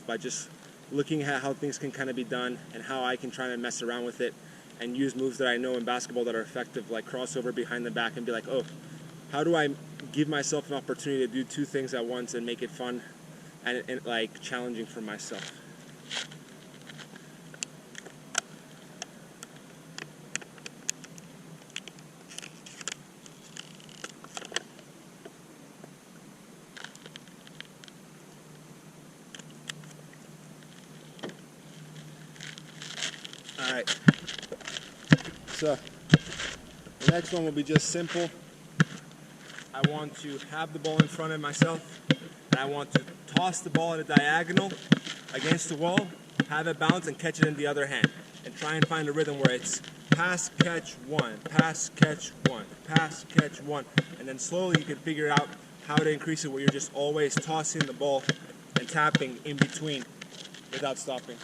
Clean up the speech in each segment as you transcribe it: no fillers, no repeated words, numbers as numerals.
by just looking at how things can kind of be done and how I can try to mess around with it and use moves that I know in basketball that are effective, like crossover behind the back, and be like, oh, how do I give myself an opportunity to do two things at once and make it fun and like challenging for myself. All right, so the next one will be just simple. I want to have the ball in front of myself, and I want to toss the ball at a diagonal against the wall, have it bounce, and catch it in the other hand, and try and find a rhythm where it's pass, catch, one, pass, catch, one, pass, catch, one, and then slowly you can figure out how to increase it where you're just always tossing the ball and tapping in between without stopping.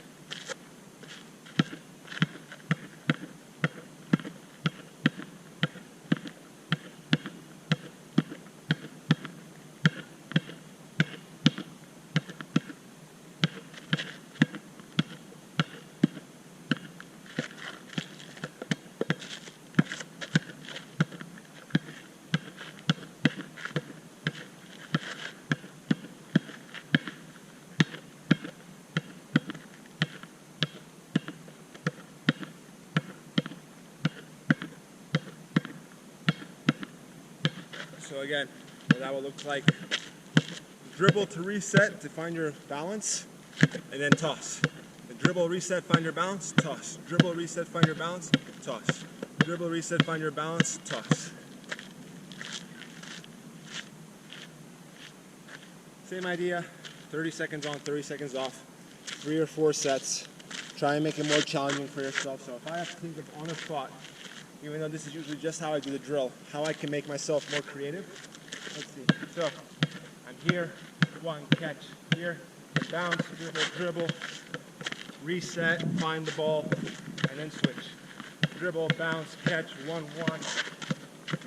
So again, that will look like dribble to reset to find your balance, and then toss. The dribble, reset, find your balance, toss. Dribble, reset, find your balance, toss. Dribble, reset, find your balance, toss. Same idea, 30 seconds on, 30 seconds off, 3 or 4 sets. Try and make it more challenging for yourself. So if I have to think of on the spot, even though this is usually just how I do the drill, how I can make myself more creative. Let's see. So I'm here, one catch here, bounce, dribble, reset, find the ball, and then switch. Dribble, bounce, catch, one,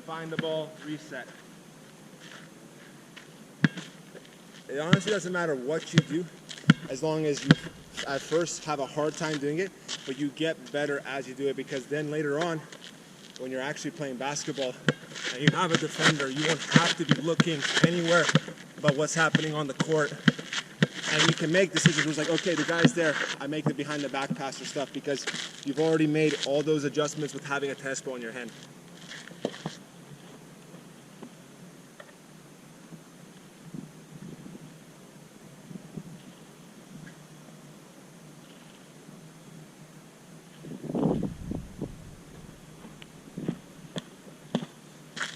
find the ball, reset. It honestly doesn't matter what you do, as long as you at first have a hard time doing it, but you get better as you do it, because then later on, when you're actually playing basketball and you have a defender, you won't have to be looking anywhere but what's happening on the court. And you can make decisions where it's like, okay, the guy's there, I make the behind the back pass or stuff, because you've already made all those adjustments with having a tennis ball in your hand.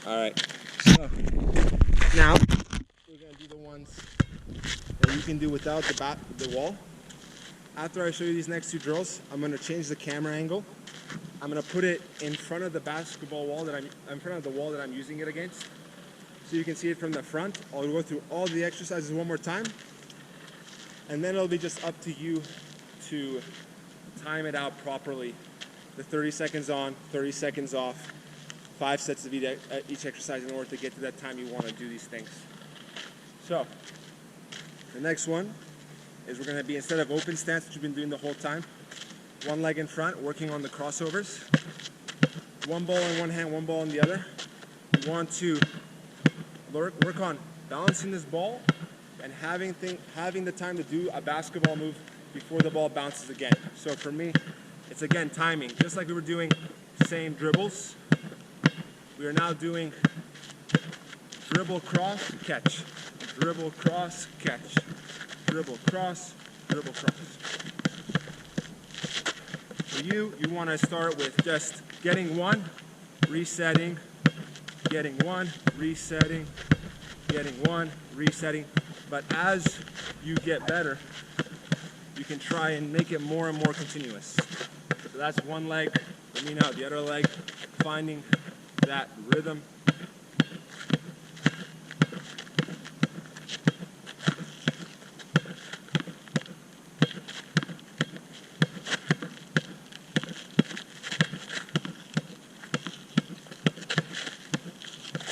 All right, so now we're gonna do the ones that you can do without the wall. After I show you these next two drills, I'm gonna change the camera angle. I'm gonna put it in front of the basketball wall that in front of the wall that I'm using it against, so you can see it from the front. I'll go through all the exercises one more time, and then it'll be just up to you to time it out properly. The 30 seconds on, 30 seconds off. 5 sets of each exercise in order to get to that time you want to do these things. So, the next one is we're going to be, instead of open stance, which we've been doing the whole time, one leg in front, working on the crossovers. One ball in one hand, one ball in the other. We want to work on balancing this ball and having the time to do a basketball move before the ball bounces again. So for me, it's again timing. Just like we were doing same dribbles, we are now doing dribble, cross, catch. Dribble, cross, catch. Dribble, cross, dribble, cross. For you want to start with just getting one, resetting, getting one, resetting, getting one, resetting. But as you get better, you can try and make it more and more continuous. So that's one leg. Let me know the other leg, finding that rhythm.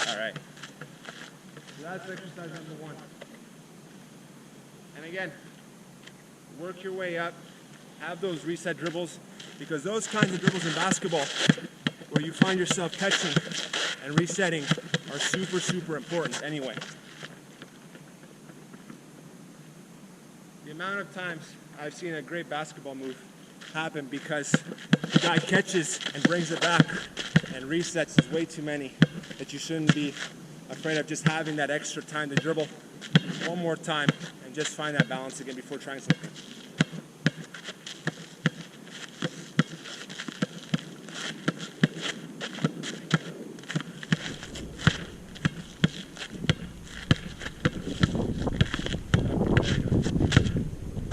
All right. So that's exercise number 1. And again, work your way up, have those reset dribbles, because those kinds of dribbles in basketball where you find yourself catching and resetting are super, super important anyway. The amount of times I've seen a great basketball move happen because the guy catches and brings it back and resets is way too many that you shouldn't be afraid of just having that extra time to dribble one more time and just find that balance again before trying something.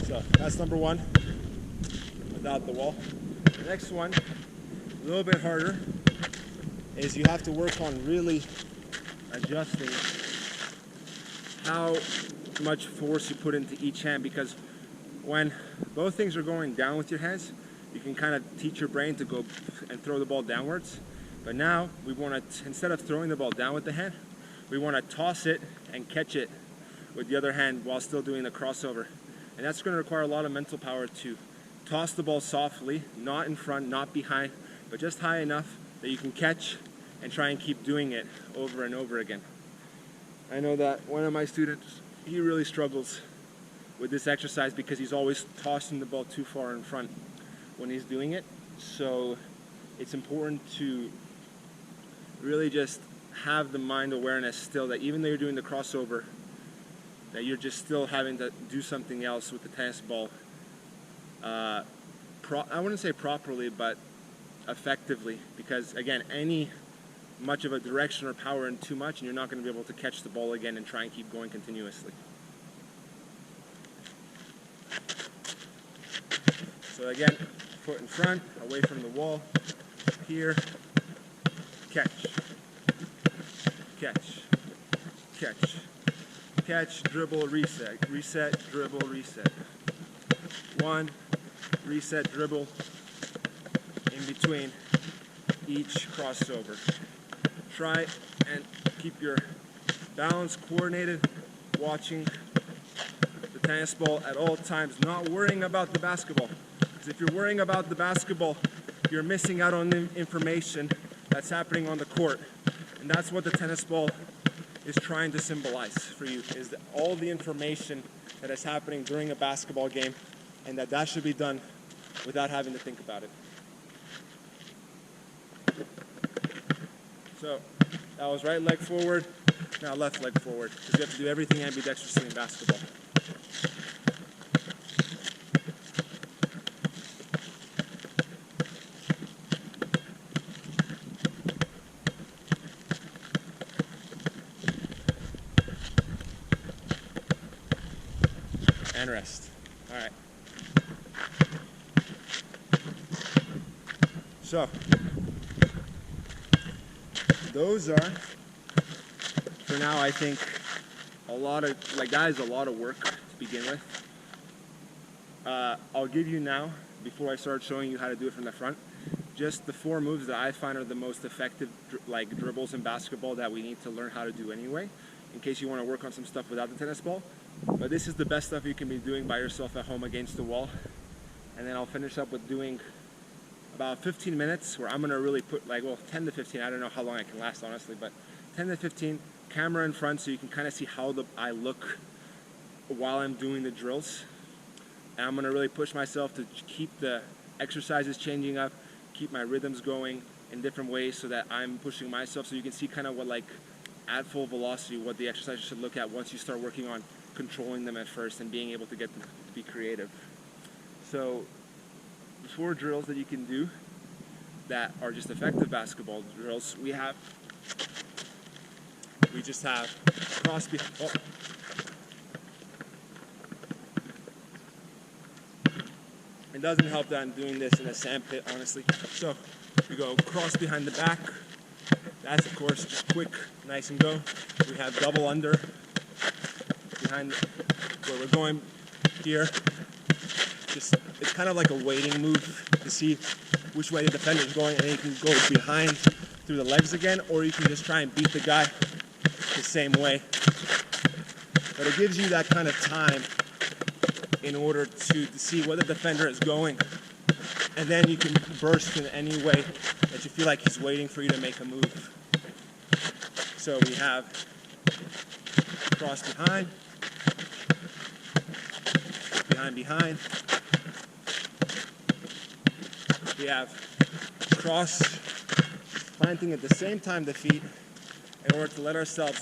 So that's number one, without the wall. The next one, a little bit harder, is you have to work on really adjusting how much force you put into each hand, because when both things are going down with your hands, you can kind of teach your brain to go and throw the ball downwards. But now we want to, instead of throwing the ball down with the hand, we want to toss it and catch it with the other hand while still doing the crossover. And that's going to require a lot of mental power to toss the ball softly, not in front, not behind, but just high enough that you can catch and try and keep doing it over and over again. I know that one of my students, he really struggles with this exercise because he's always tossing the ball too far in front when he's doing it. So it's important to really just have the mind awareness still that even though you're doing the crossover, that you're just still having to do something else with the tennis ball. I wouldn't say properly, but effectively, because again, any much of a direction or power in too much and you're not going to be able to catch the ball again and try and keep going continuously. So again, foot in front, away from the wall, here, catch, catch, catch, catch, dribble, reset, reset, dribble, reset. One, reset, dribble, in between each crossover. Try and keep your balance coordinated, watching the tennis ball at all times, not worrying about the basketball. Because if you're worrying about the basketball, you're missing out on the information that's happening on the court. And that's what the tennis ball is trying to symbolize for you, is that all the information that is happening during a basketball game, and that should be done without having to think about it. So that was right leg forward, now left leg forward, because you have to do everything ambidextrously in basketball. And rest. All right. So those are, for now, I think that is a lot of work to begin with. I'll give you now, before I start showing you how to do it from the front, just the 4 moves that I find are the most effective dribbles in basketball that we need to learn how to do anyway, in case you want to work on some stuff without the tennis ball. But this is the best stuff you can be doing by yourself at home against the wall. And then I'll finish up with doing about 15 minutes where I'm going to really put 10 to 15, I don't know how long I can last honestly, but 10 to 15, camera in front so you can kind of see how I look while I'm doing the drills. And I'm going to really push myself to keep the exercises changing up, keep my rhythms going in different ways so that I'm pushing myself, so you can see kind of what at full velocity what the exercises should look at once you start working on controlling them at first and being able to get them to be creative. So the 4 drills that you can do that are just effective basketball drills, we just have cross behind. Oh. It doesn't help that I'm doing this in a sand pit, honestly. So we go cross behind the back. That's of course just quick, nice and go. We have double under behind where we're going here. It's kind of like a waiting move to see which way the defender is going, and then you can go behind through the legs again, or you can just try and beat the guy the same way. But it gives you that kind of time in order to see where the defender is going. And then you can burst in any way that you feel like he's waiting for you to make a move. So we have cross behind, behind, behind. We have cross planting at the same time the feet in order to let ourselves